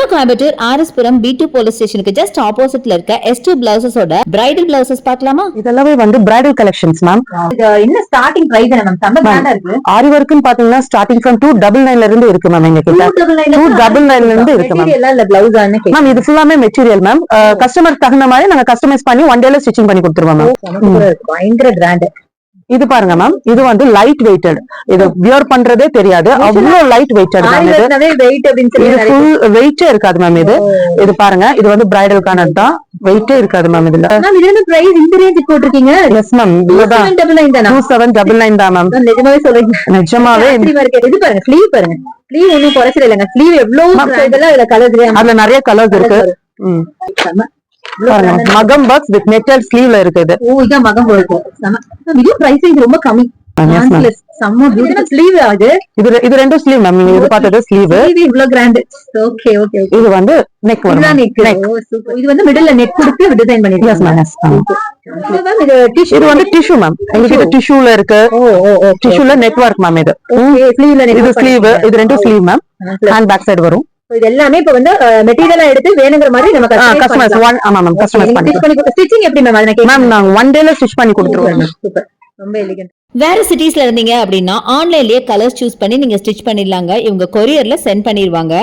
நம்ம Coimbatore RS Puram B2 police ஸ்டேஷனுக்கு just ஆப்போசிட்ல இருக்க S2 பிளவுசஸோட பிரைடல் பிளவுசஸ் பார்க்கலாமா? இதெல்லாமே வந்து பிரைடல் கலெக்ஷன்ஸ் மேம். என்ன ஸ்டார்டிங் பிரைஸ் என்ன மேம்? செம்ம பிராண்டா இருக்கு. ஆரி வர்க்னு பாத்தீங்கன்னா ஸ்டார்டிங் ஃப்ரம் 299 ல இருந்து இருக்கு மேம். எங்க கிட்ட 299 ல இருந்து இருக்கு மேம். மெட்டீரியல் இல்ல பிளவுஸ் ஆனே மேம். இது ஃபுல்லாமே மெட்டீரியல் மேம். கஸ்டமருக்கு தகுந்த மாதிரி நாங்க கஸ்டமைஸ் பண்ணி ஒன் டேல ஸ்டிச்சிங் பண்ணி கொடுத்துருவோம் மேம். பயங்கர கிராண்ட். இது பாருங்க மேம், இது வந்து லைட் வெயிட்டட். இது வியர் பண்றதே தெரியாது, அவ்வளவு லைட் வெயிட்டட் மேம். இது ஃபுல் வெயிட்டே இருக்காது மேம். இது பாருங்க, இது வந்து பிரைடலுக்கானது தான், வெயிட்டே இருக்காது மேம். இதுல இதுல பிரைஸ் இந்த ரேஞ்சுக்கு போட்டுருக்கீங்க? Yes ma'am. 2799 தான் மேம். நிஜமாவே சொல்றீங்க? நிஜமாவே. இது பாருங்க, ஸ்லீவ் பாருங்க. ஸ்லீவ் ஒண்ணும் குறைச்சல இல்லங்க. ஸ்லீவ் எவ்வளவு இதெல்லாம் இதுல கலர்ஸ், அதுல நிறைய கலர்ஸ் இருக்கு. மகம் பாக்ஸ் வித் நெட்டட் ஸ்லீவ்ல இருக்குது. ஓ, இத மகம் போடுது. இது பிரைசிங் ரொம்ப கம்மி. செம்ம பியூட்டிஃபுல் ஸ்லீவ் ஆகுது. இது ரெண்டு ஸ்லீவ் மேம். நீங்க இது பார்த்தது ஸ்லீவ். இது இவ்வளவு கிராண்ட். Okay okay. இது வந்து நெக் வரும். ஓ சூப்பர். இது வந்து மிடில்ல நெக் கொடுத்து டிசைன் பண்ணிருக்காங்க. Yes ma'am. இது வந்து டிஷ்யூ மேம். எங்ககிட்ட டிஷ்யூல இருக்கு. டிஷ்யூல நெக் வர்க் மேம். இது ஸ்லீவ்ல இது ஸ்லீவ். இது ரெண்டு sleeve ma'am. Hand bag side வரும். இது எல்லாமே இப்ப வந்து மெட்டீரியலா எடுத்து வேணுங்கிற மாதிரி நம்ம கஸ்டமைஸ் ஆமா மேம். கஸ்டமைஸ் பண்ணி ஸ்டிச்சிங் எப்படி மேம்? அத மேம் நாங்க ஒன் டேல ஸ்டிச் பண்ணி கொடுத்துருவோம். சூப்பர். ரொம்ப எலிகன்ட். வேற சிட்டிஸ்ல இருந்தீங்க அப்படின்னா ஆன்லைன்லயே கலர்ஸ் சூஸ் பண்ணி நீங்க ஸ்டிச் பண்ணிடலாங்க. இவங்க கொரியர்ல சென்ட் பண்ணிடுவாங்க.